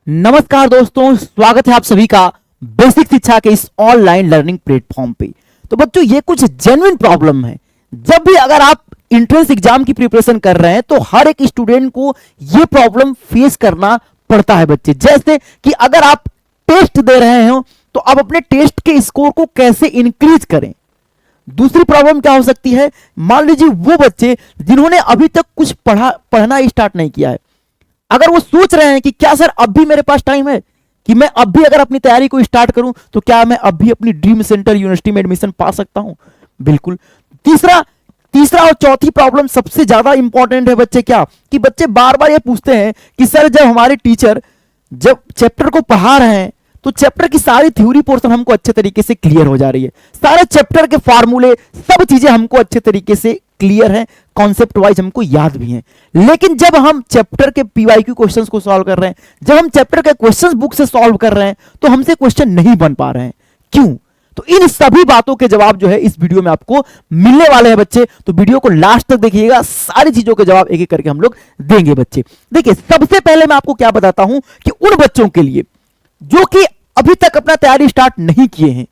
नमस्कार दोस्तों, स्वागत है आप सभी का बेसिक शिक्षा के इस ऑनलाइन लर्निंग प्लेटफॉर्म पे। तो बच्चों, ये कुछ जेन्युइन प्रॉब्लम है। जब भी अगर आप एंट्रेंस एग्जाम की प्रिपरेशन कर रहे हैं तो हर एक स्टूडेंट को ये प्रॉब्लम फेस करना पड़ता है बच्चे। जैसे कि अगर आप टेस्ट दे रहे हो तो आप अपने टेस्ट के स्कोर को कैसे इंक्रीज करें। दूसरी प्रॉब्लम क्या हो सकती है, मान लीजिए वो बच्चे जिन्होंने अभी तक कुछ पढ़ना स्टार्ट नहीं किया है, अगर वो सोच रहे हैं कि क्या सर अब भी मेरे पास टाइम है कि मैं अब भी अगर अपनी तैयारी को स्टार्ट करूं तो क्या मैं अब भी अपनी ड्रीम सेंटर यूनिवर्सिटी में एडमिशन पा सकता हूं। बिल्कुल। तीसरा और चौथी प्रॉब्लम सबसे ज्यादा इंपॉर्टेंट है बच्चे, क्या कि बच्चे बार बार ये पूछते हैं कि सर जब हमारे टीचर जब चैप्टर को पढ़ा रहे हैं तो चैप्टर की सारी थ्योरी पोर्शन हमको अच्छे तरीके से क्लियर हो जा रही है, सारे चैप्टर के फार्मूले सब चीजें हमको अच्छे तरीके से क्लियर है, कॉन्सेप्ट वाइज हमको याद भी है। लेकिन जब हम चैप्टर के पीवाईक्यू क्वेश्चंस को सॉल्व कर रहे हैं, जब हम चैप्टर के क्वेश्चंस बुक से सॉल्व कर रहे हैं तो हमसे क्वेश्चन नहीं बन पा रहे हैं। क्यों? तो इन सभी बातों के जवाब जो है इस वीडियो में आपको मिलने वाले हैं बच्चे। तो वीडियो को लास्ट तक देखिएगा, सारी चीजों के जवाब एक एक करके हम लोग देंगे बच्चे। देखिए, सबसे पहले मैं आपको क्या बताता हूं कि उन बच्चों के लिए जो कि अभी तक अपना तैयारी स्टार्ट नहीं किए हैं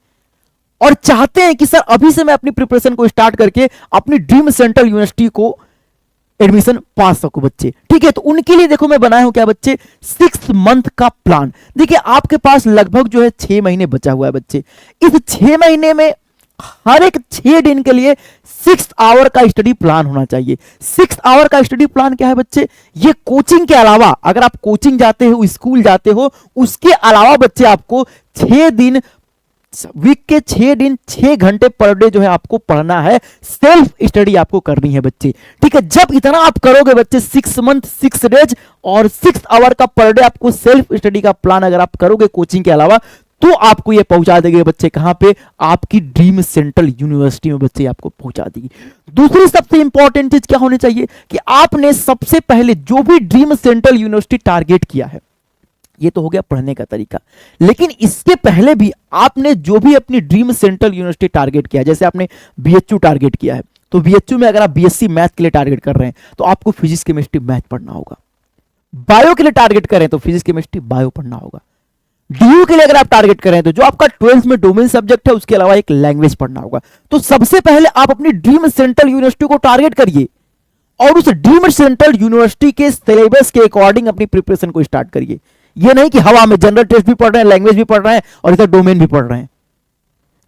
और चाहते हैं कि सर अभी से मैं अपनी प्रिपरेशन को स्टार्ट करके अपनी ड्रीम सेंट्रल यूनिवर्सिटी को एडमिशन पा सकूं बच्चे। ठीक है, तो उनके लिए देखो मैं बनाया हूं क्या बच्चे, 6 मंथ का प्लान। देखिए, आपके पास लगभग जो है 6 महीने बचा हुआ है बच्चे। इस 6 महीने में हर एक 6 दिन के लिए 6 आवर का स्टडी प्लान होना चाहिए। 6 आवर का स्टडी प्लान क्या है बच्चे, ये कोचिंग के अलावा, अगर आप कोचिंग जाते हो, स्कूल जाते हो, उसके अलावा बच्चे आपको 6 दिन, वीक के 6 दिन 6 घंटे पर डे जो है आपको पढ़ना है, सेल्फ स्टडी आपको करनी है बच्चे। ठीक है, जब इतना आप करोगे बच्चे, 6 मंथ 6 डेज और 6 आवर का पर डे आपको सेल्फ स्टडी का प्लान अगर आप करोगे कोचिंग के अलावा, तो आपको ये पहुंचा देंगे बच्चे कहां पे, आपकी ड्रीम सेंट्रल यूनिवर्सिटी में बच्चे आपको पहुंचा देगी। दूसरी सबसे इंपॉर्टेंट चीज क्या होनी चाहिए कि आपने सबसे पहले जो भी ड्रीम सेंट्रल यूनिवर्सिटी टारगेट किया है, ये तो हो गया पढ़ने का तरीका, लेकिन इसके पहले भी आपने जो भी अपनी ड्रीम सेंट्रल यूनिवर्सिटी टारगेट किया, जैसे आपने बीएचयू टारगेट किया है, तो बीएचयू में अगर आप बीएससी मैथ के लिए टारगेट कर रहे हैं तो आपको फिजिक्स केमिस्ट्री मैथ पढ़ना होगा। बायो के लिए टारगेट करें तो फिजिक्स केमिस्ट्री बायो पढ़ना होगा। डीयू के लिए अगर आप टारगेट करें तो जो आपका 12th में डोमेन सब्जेक्ट है उसके अलावा एक लैंग्वेज पढ़ना होगा। तो सबसे पहले आप अपनी ड्रीम सेंट्रल यूनिवर्सिटी को टारगेट करिए और उस ड्रीम सेंट्रल यूनिवर्सिटी के सिलेबस के अकॉर्डिंग अपनी प्रिपरेशन को स्टार्ट करिए। ये नहीं कि हवा में जनरल टेस्ट भी पढ़ रहे हैं, लैंग्वेज भी पढ़ रहे हैं और इधर डोमेन भी पढ़ रहे हैं।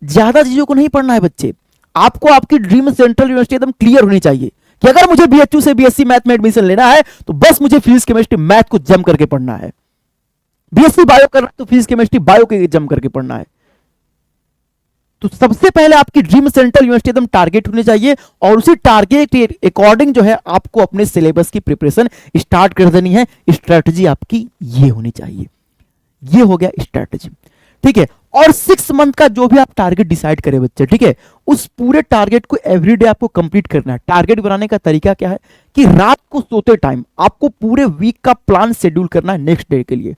ज्यादा चीजों को नहीं पढ़ना है बच्चे। आपको आपकी ड्रीम सेंट्रल यूनिवर्सिटी एकदम क्लियर होनी चाहिए कि अगर मुझे बीएचयू से बीएससी मैथ में एडमिशन लेना है तो बस मुझे फिजिक्स केमिस्ट्री मैथ को जम करके पढ़ना है। बीएससी बायो करना है तो फिजिक्स केमिस्ट्री बायो के जम करके पढ़ना है। तो सबसे पहले आपकी ड्रीम सेंट्रल यूनिवर्सिटी एकदम टारगेट होनी चाहिए और उसी टारगेट के अकॉर्डिंग जो है आपको अपने सिलेबस की प्रिपरेशन स्टार्ट कर देनी है। स्ट्रेटजी आपकी ये होनी चाहिए। ये हो गया स्ट्रेटजी। ठीक है, और 6 मंथ का जो भी आप टारगेट डिसाइड करें बच्चे, ठीक है, उस पूरे टारगेट को एवरीडे आपको कंप्लीट करना है। टारगेट बनाने का तरीका क्या है कि रात को सोते टाइम आपको पूरे वीक का प्लान शेड्यूल करना है नेक्स्ट डे के लिए।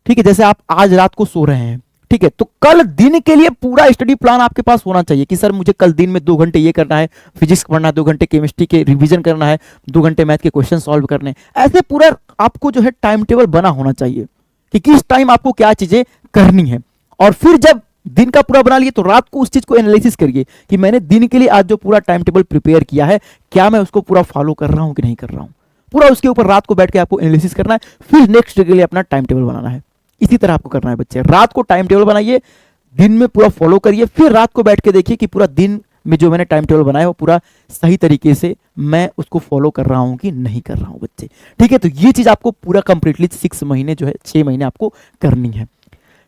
ठीक है, जैसे आप आज रात को सो रहे हैं, ठीक है, तो कल दिन के लिए पूरा स्टडी प्लान आपके पास होना चाहिए कि सर मुझे कल दिन में 2 घंटे ये करना है, फिजिक्स पढ़ना है, 2 घंटे केमिस्ट्री के रिवीजन करना है, 2 घंटे मैथ के क्वेश्चन सॉल्व करने हैं। ऐसे पूरा आपको जो है टाइम टेबल बना होना चाहिए कि किस टाइम आपको क्या चीजें करनी है। और फिर जब दिन का पूरा बना लिए तो रात को उस चीज को एनालिसिस करिए कि मैंने दिन के लिए आज जो पूरा टाइम टेबल प्रिपेयर किया है, क्या मैं उसको पूरा फॉलो कर रहा हूं कि नहीं कर रहा हूं। पूरा उसके ऊपर रात को बैठ के आपको एनालिसिस करना है, फिर नेक्स्ट डे के लिए अपना टाइम टेबल बनाना है। इसी तरह आपको करना है बच्चे। रात को टाइम टेबल बनाइए, दिन में पूरा फॉलो करिए, फिर रात को बैठ के देखिए कि पूरा दिन में जो मैंने टाइम टेबल बनाया वो पूरा सही तरीके से मैं उसको फॉलो कर रहा हूं कि नहीं कर रहा हूं बच्चे। ठीक है, तो ये चीज आपको पूरा कंप्लीटली 6 महीने जो है 6 महीने आपको करनी है।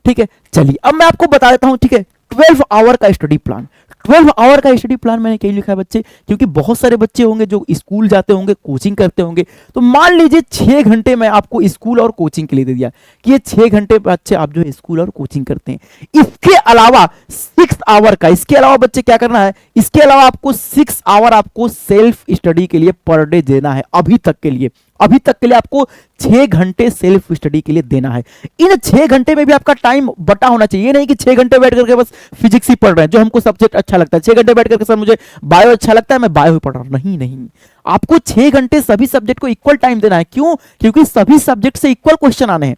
ठीक है, चलिए अब मैं आपको बता देता हूं। ठीक है, 12 आवर का स्टडी प्लान। 12 आवर का स्टडी प्लान मैंने क्यों लिखा है बच्चे, क्योंकि बहुत सारे बच्चे होंगे जो स्कूल जाते होंगे, कोचिंग करते होंगे। तो मान लीजिए 6 घंटे मैं आपको स्कूल और कोचिंग के लिए दे दिया कि ये 6 घंटे बच्चे आप जो है स्कूल और कोचिंग करते हैं। इसके अलावा 6 आवर का, इसके अलावा बच्चे क्या करना है, इसके अलावा आपको 6 आवर आपको सेल्फ स्टडी के लिए पर डे देना है अभी तक के लिए। अभी तक के लिए आपको 6 घंटे सेल्फ स्टडी के लिए देना है। इन 6 घंटे में भी आपका टाइम बटा होना चाहिए, नहीं कि 6 घंटे बैठ करके बस फिजिक्स ही पढ़ रहे हैं जो हमको सब्जेक्ट अच्छा लगता है, 6 घंटे बैठ करके सर मुझे बायो अच्छा लगता है मैं बायो ही पढ़ रहा हूं। नहीं नहीं, आपको 6 घंटे सभी सब्जेक्ट को इक्वल टाइम देना है। क्यों? क्योंकि सभी सब्जेक्ट से इक्वल क्वेश्चन आने हैं।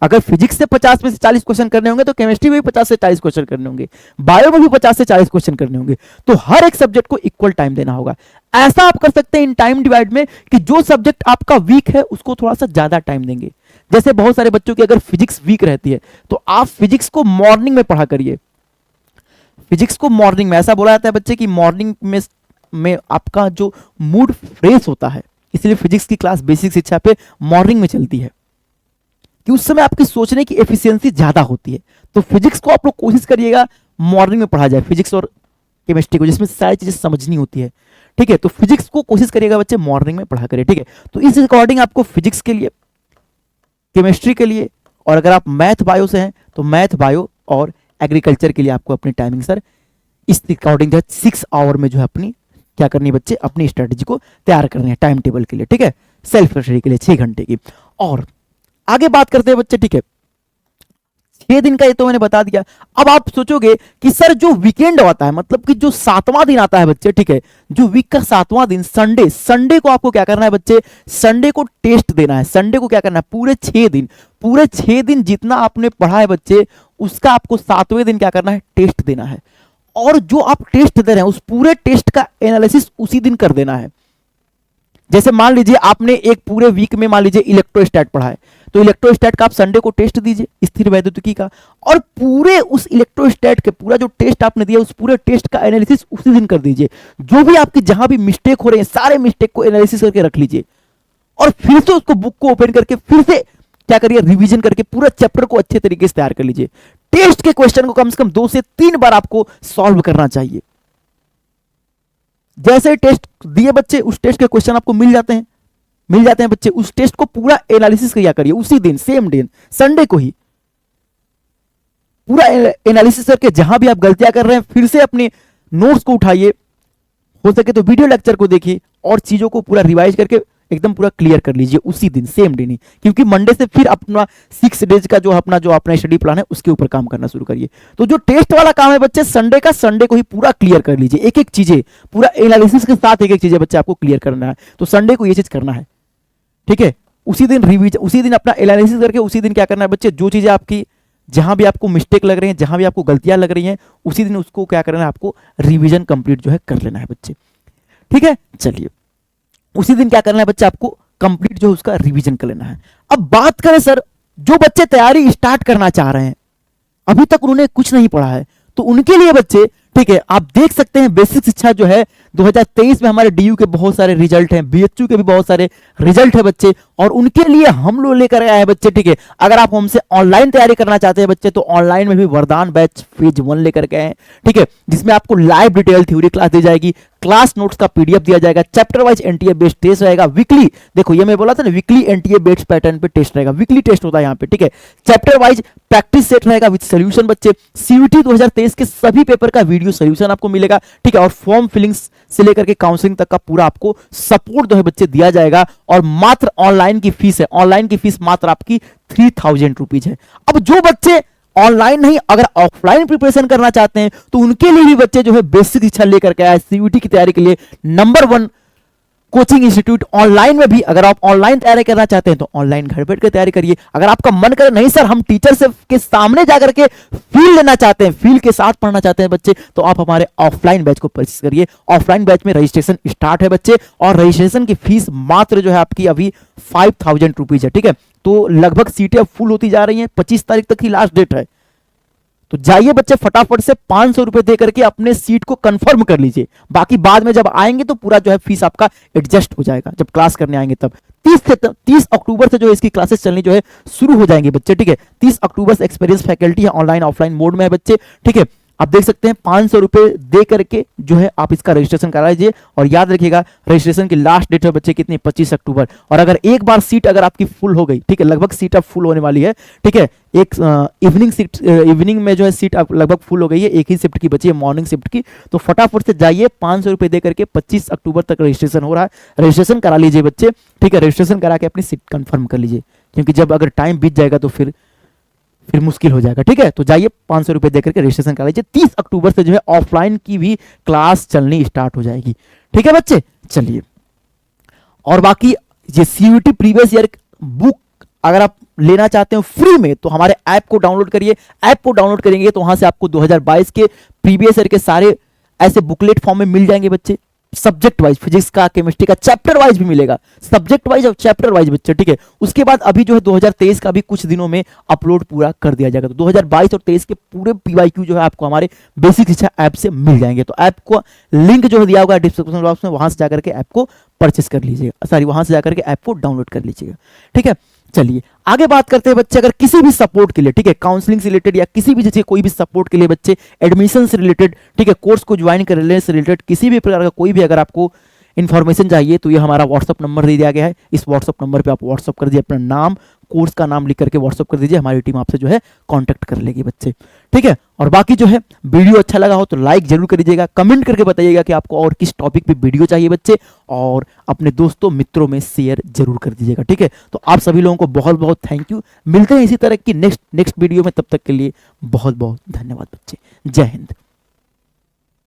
अगर फिजिक्स से 50 में से 40 क्वेश्चन करने होंगे तो केमिस्ट्री में भी 50 से 40 क्वेश्चन करने होंगे, बायो में भी 50 से 40 क्वेश्चन करने होंगे। तो हर एक सब्जेक्ट को इक्वल टाइम देना होगा। ऐसा आप कर सकते हैं इन टाइम डिवाइड में कि जो सब्जेक्ट आपका वीक है उसको थोड़ा सा ज्यादा टाइम देंगे। जैसे बहुत सारे बच्चों की अगर फिजिक्स वीक रहती है तो आप फिजिक्स को मॉर्निंग में पढ़ा करिए। फिजिक्स को मॉर्निंग में, ऐसा बोला जाता है बच्चे कि मॉर्निंग में आपका जो मूड फ्रेश होता है, इसलिए फिजिक्स की क्लास बेसिक शिक्षा पे मॉर्निंग में चलती है कि उस समय आपकी सोचने की एफिशिएंसी ज्यादा होती है। तो फिजिक्स को आप लोग कोशिश करिएगा मॉर्निंग में पढ़ा जाए, फिजिक्स और केमिस्ट्री को, जिसमें सारी चीजें समझनी होती है। ठीक है, तो फिजिक्स को कोशिश करिएगा बच्चे मॉर्निंग में पढ़ा करिए। ठीक है, तो इस अकॉर्डिंग आपको फिजिक्स के लिए, केमिस्ट्री के लिए, और अगर आप मैथ बायो से हैं तो मैथ बायो और एग्रीकल्चर के लिए आपको अपनी टाइमिंग सर इस अकॉर्डिंग जो है 6 आवर में जो है अपनी क्या करनी है बच्चे, अपनी स्ट्रेटेजी को तैयार करनी है टाइम टेबल के लिए। ठीक है, सेल्फ स्टडी के लिए 6 घंटे की। और आगे बात करते हैं बच्चे। ठीक है, 6 दिन का ये तो मैंने बता दिया। अब आप सोचोगे कि सर जो वीकेंड आता है, मतलब कि जो 7वां दिन आता है बच्चे, ठीक है, जो वीक का 7वां दिन संडे, संडे को आपको क्या करना है बच्चे, संडे को टेस्ट देना है। संडे को क्या करना है, पूरे 6 दिन जितना आपने पढ़ा है बच्चे उसका आपको 7वें दिन क्या करना है, टेस्ट देना है। और जो आप टेस्ट दे रहे हैं उस पूरे टेस्ट का एनालिसिस उसी दिन कर देना है। जैसे मान लीजिए आपने एक पूरे वीक में मान लीजिए इलेक्ट्रोस्टैट पढ़ा है, तो इलेक्ट्रोस्टैट का आप संडे को टेस्ट दीजिए, स्थिर वैद्युतिकी का, और पूरे उस इलेक्ट्रोस्टैट के पूरा जो टेस्ट आपने दिया उस पूरे टेस्ट का एनालिसिस उसी दिन कर दीजिए। जो भी आपकी जहां भी मिस्टेक हो रहे हैं सारे मिस्टेक को एनालिसिस करके रख लीजिए, और फिर से उसको बुक को ओपन करके फिर से क्या करिए, रिवीजन करके पूरा चैप्टर को अच्छे तरीके से तैयार कर लीजिए। टेस्ट के क्वेश्चन को कम से कम 2 से 3 बार आपको सॉल्व करना चाहिए। जैसे टेस्ट दिए बच्चे, उस टेस्ट के क्वेश्चन आपको मिल जाते हैं बच्चे, उस टेस्ट को पूरा एनालिसिस किया करिए उसी दिन, सेम दिन, संडे को ही पूरा एनालिसिस करके जहां भी आप गलतियां कर रहे हैं फिर से अपने नोट्स को उठाइए, हो सके तो वीडियो लेक्चर को देखिए और चीजों को पूरा रिवाइज करके एकदम पूरा क्लियर कर लीजिए उसी दिन, सेम दिन ही। क्योंकि मंडे से फिर अपना 6 डेज का जो अपना स्टडी प्लान है उसके ऊपर काम करना शुरू करिए। तो जो टेस्ट वाला काम है बच्चे संडे का, संडे को ही पूरा क्लियर कर लीजिए, एक एक चीजें पूरा एनालिसिस के साथ एक एक चीजें बच्चे आपको क्लियर करना है। तो संडे को ये चीज करना है। ठीक है, उसी दिन रिवीजन, उसी दिन अपना एनालिसिस करके उसी दिन क्या करना है बच्चे, जो चीजें आपकी जहां भी आपको मिस्टेक लग रही है, जहां भी आपको गलतियां लग रही हैं, उसी दिन उसको क्या करना है, आपको रिवीजन कंप्लीट जो है कर लेना है बच्चे। ठीक है, चलिए उसी दिन क्या करना है बच्चे, आपको कंप्लीट जो उसका रिवीजन कर लेना है। अब बात करें सर, जो बच्चे तैयारी स्टार्ट करना चाह रहे हैं, अभी तक उन्होंने कुछ नहीं पढ़ा है, तो उनके लिए बच्चे, ठीक है, आप देख सकते हैं बेसिक शिक्षा जो है 2023 में हमारे डीयू के बहुत सारे रिजल्ट हैं, बीएचयू के भी बहुत सारे रिजल्ट है बच्चे, और उनके लिए हम लोग लेकर आए हैं बच्चे। ठीक है, अगर आप हमसे ऑनलाइन तैयारी करना चाहते हैं बच्चे तो ऑनलाइन में भी वरदान बैच फेज 1 लेकर के आए हैं। ठीक है, जिसमें आपको लाइव डिटेल थ्योरी क्लास दी जाएगी, क्लास नोट्स का पीडीएफ दिया जाएगा, chapter wise NTA based test रहेगा, वीकली, देखो ये मैं बोला था ना, वीकली एनटीए बेस्ड पैटर्न पे टेस्ट रहेगा, वीकली टेस्ट होता है यहाँ पे। ठीक है, चैप्टर वाइज प्रैक्टिस सेट रहेगा विद सॉल्यूशन बच्चे, सीयूटी 2023 के सभी पेपर का वीडियो सॉल्यूशन आपको मिलेगा। ठीक है, और फॉर्म फिलिंग्स से लेकर के काउंसलिंग तक का पूरा आपको सपोर्ट जो है बच्चे दिया जाएगा। और मात्र ऑनलाइन की फीस है, ऑनलाइन की फीस मात्र आपकी 3000 रुपीज है। अब जो बच्चे ऑनलाइन नहीं अगर ऑफलाइन प्रिपरेशन करना चाहते हैं तो उनके लिए भी बच्चे जो है बेसिक शिक्षा लेकर के आए सीयूटी की तैयारी के लिए नंबर 1 कोचिंग इंस्टीट्यूट। ऑनलाइन में भी अगर आप ऑनलाइन तैयारी करना चाहते हैं तो ऑनलाइन घर बैठ कर तैयारी करिए। अगर आपका मन करे नहीं सर हम टीचर से के सामने जाकर के फील लेना चाहते हैं, फील के साथ पढ़ना चाहते हैं बच्चे, तो आप हमारे ऑफलाइन बैच को परचेस करिए। ऑफलाइन बैच में रजिस्ट्रेशन स्टार्ट है बच्चे, और रजिस्ट्रेशन की फीस मात्र जो है आपकी अभी 5000 रुपीज है। ठीक है, तो लगभग सीटें अब फुल होती जा रही हैं, 25 तारीख तक की लास्ट डेट है। तो जाइए बच्चे फटाफट से 500 रुपए दे करके अपने सीट को कंफर्म कर लीजिए। बाकी बाद में जब आएंगे तो पूरा जो है फीस आपका एडजस्ट हो जाएगा, जब क्लास करने आएंगे तब। 30 अक्टूबर से जो इसकी क्लासेस चलनी जो है शुरू हो जाएंगी बच्चे। ठीक है, 30 अक्टूबर से एक्सपीरियंस फैकल्टी है, ऑनलाइन ऑफलाइन मोड में है बच्चे। ठीक है, आप देख सकते हैं 500 रुपए दे करके जो है आप इसका रजिस्ट्रेशन करा लीजिए। और याद रखिएगा रजिस्ट्रेशन की लास्ट डेट है बच्चे कितनी, 25 अक्टूबर। और अगर एक बार सीट अगर आपकी फुल हो गई, ठीक है, लगभग सीट अब फुल होने वाली है, ठीक है, एक इवनिंग में जो है सीट अब लगभग फुल हो गई है, एक ही शिफ्ट की बची है, मॉर्निंग शिफ्ट की। तो फटाफट से जाइए, 500 रुपए दे करके 25 अक्टूबर तक रजिस्ट्रेशन हो रहा है, रजिस्ट्रेशन करा लीजिए बच्चे, ठीक है, रजिस्ट्रेशन करा के अपनी सीट कंफर्म कर लीजिए, क्योंकि जब अगर टाइम बीत जाएगा तो फिर मुश्किल हो जाएगा, ठीक है। तो जाइए 500 रुपए देकर के रजिस्ट्रेशन करा लीजिए। 30 अक्टूबर से जो है ऑफलाइन की भी क्लास चलनी स्टार्ट हो जाएगी, ठीक है बच्चे। चलिए, और बाकी ये सीयूटी प्रीवियस ईयर बुक अगर आप लेना चाहते हो फ्री में, तो हमारे ऐप को डाउनलोड करिए। ऐप को डाउनलोड करेंगे तो वहां से आपको 2022 के प्रीवियस ईयर के सारे ऐसे बुकलेट फॉर्म में मिल जाएंगे बच्चे, सब्जेक्ट वाइज, फिजिक्स का, केमिस्ट्री का, चैप्टर वाइज भी मिलेगा, सब्जेक्ट वाइज और चैप्टर वाइज बच्चे, ठीक है। उसके बाद अभी जो है 2023 का भी कुछ दिनों में अपलोड पूरा कर दिया जाएगा। तो 2022 और 23 के पूरे पीवाईक्यू जो है आपको हमारे बेसिक शिक्षा ऐप से मिल जाएंगे। तो ऐप को लिंक जो है दिया होगा डिस्क्रिप्शन बॉक्स में, वहां से जाकर के ऐप को परचेस कर लीजिएगा, सॉरी वहां से जाकर के ऐप को डाउनलोड कर लीजिएगा, ठीक है। चलिए आगे बात करते हैं बच्चे, अगर किसी भी सपोर्ट के लिए, ठीक है, काउंसलिंग से रिलेटेड या किसी भी जैसे कोई भी सपोर्ट के लिए बच्चे, एडमिशन से रिलेटेड, ठीक है, कोर्स को ज्वाइन करने से रिलेटेड किसी भी प्रकार का कोई भी अगर आपको इन्फॉर्मेशन चाहिए तो ये हमारा व्हाट्सअप नंबर दे दिया गया है। इस व्हाट्सअप नंबर पे आप व्हाट्सअप कर दीजिए, अपना नाम, कोर्स का नाम लिख करके व्हाट्सअप कर दीजिए, हमारी टीम आपसे जो है कांटेक्ट कर लेगी बच्चे, ठीक है। और बाकी जो है वीडियो अच्छा लगा हो तो लाइक जरूर कर दीजिएगा, कमेंट करके बताइएगा कि आपको और किस टॉपिक पे वीडियो चाहिए बच्चे, और अपने दोस्तों मित्रों में शेयर जरूर कर दीजिएगा, ठीक है। तो आप सभी लोगों को बहुत बहुत थैंक यू, मिलते हैं इसी तरह की नेक्स्ट वीडियो में, तब तक के लिए बहुत बहुत धन्यवाद बच्चे, जय हिंद।